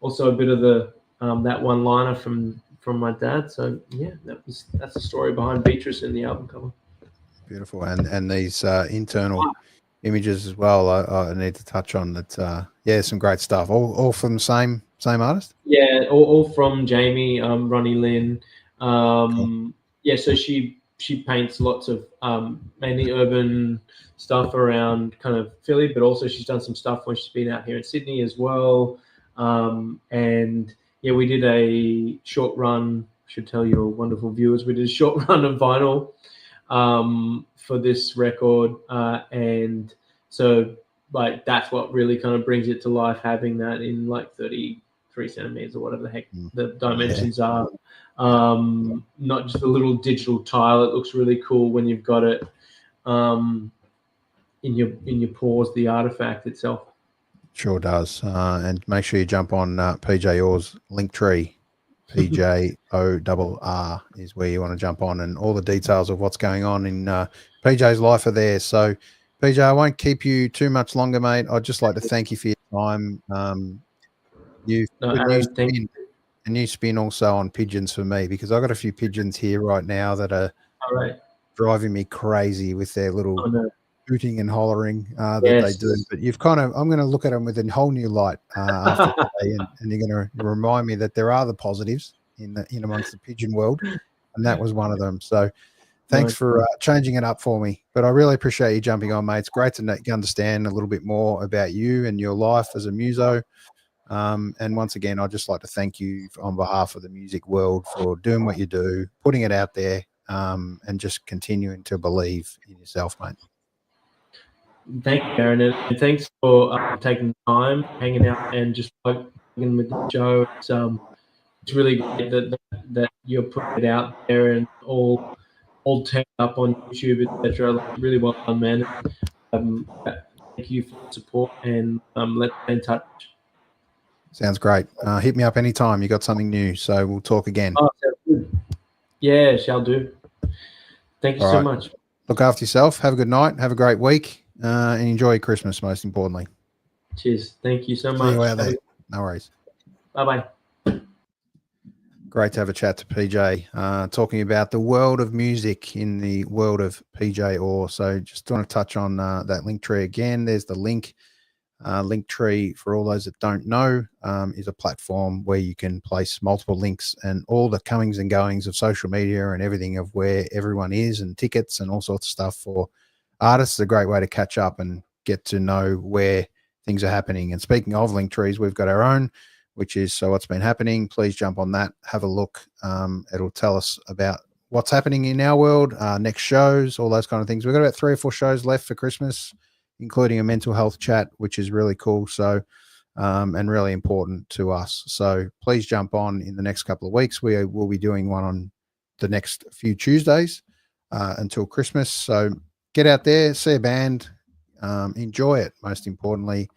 also a bit of the that one liner from my dad. So that's the story behind Beatrice in the album cover. Beautiful. And these internal images as well, I need to touch on that. Some great stuff, all from the same artist. All from Jamie, Ronnie Lynn. Cool. So she paints lots of mainly urban stuff around kind of Philly, but also she's done some stuff when she's been out here in Sydney as well. We did a short run. I should tell your wonderful viewers, we did a short run of vinyl for this record, and so like that's what really kind of brings it to life, having that in like 33 centimeters or whatever the heck the dimensions are. not just a little digital tile. It looks really cool when you've got it in your paws, the artifact itself. Sure does. And make sure you jump on PJ Orr's Linktree. PJORR is where you want to jump on, and all the details of what's going on in PJ's life are there. So, PJ, I won't keep you too much longer, mate. I'd just like to thank you for your time. You've put a new spin also on pigeons for me, because I've got a few pigeons here right now that are driving me crazy with their little hooting and hollering that they do. But I'm going to look at them with a whole new light after today, and you're going to remind me that there are the positives in amongst the pigeon world, and that was one of them. So thanks for changing it up for me. But I really appreciate you jumping on, mate. It's great to understand a little bit more about you and your life as a muso. And once again, I'd just like to thank you on behalf of the music world for doing what you do, putting it out there, and just continuing to believe in yourself, mate. Thank you, Aaron, and thanks for taking the time, hanging out, and just plugging with the show. It's really great that you're putting it out there and all turned up on YouTube, etc. Really well done, man. Thank you for the support, and let's stay in touch. Sounds great. Hit me up anytime you got something new, so we'll talk again. Oh, sounds good. Yeah, shall do. Thank you so much. Look after yourself. Have a good night. Have a great week. And enjoy Christmas, most importantly. Cheers. Thank you so See much. you out there. No worries. Bye-bye. Great to have a chat to PJ, talking about the world of music in the world of PJ Orr. So just want to touch on that Linktree again. There's the link. Linktree, for all those that don't know, is a platform where you can place multiple links and all the comings and goings of social media and everything of where everyone is, and tickets and all sorts of stuff for artists. A great way to catch up and get to know where things are happening. And speaking of Linktrees, we've got our own, which is So What's Been Happening. Please jump on that, have a look. It'll tell us about what's happening in our world, next shows, all those kind of things. We've got about 3 or 4 shows left for Christmas, including a mental health chat, which is really cool. So, and really important to us. So please jump on in the next couple of weeks. We will be doing one on the next few Tuesdays until Christmas. So get out there, see a band, enjoy it. Most importantly,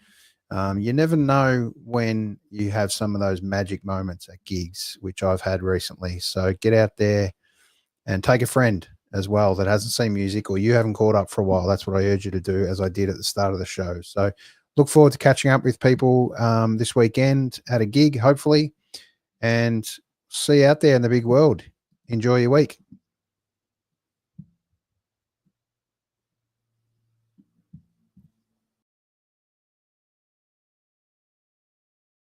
you never know when you have some of those magic moments at gigs, which I've had recently. So get out there and take a friend as well that hasn't seen music, or you haven't caught up for a while. That's what I urge you to do, as I did at the start of the show. So look forward to catching up with people this weekend at a gig, hopefully, and see you out there in the big world. Enjoy your week.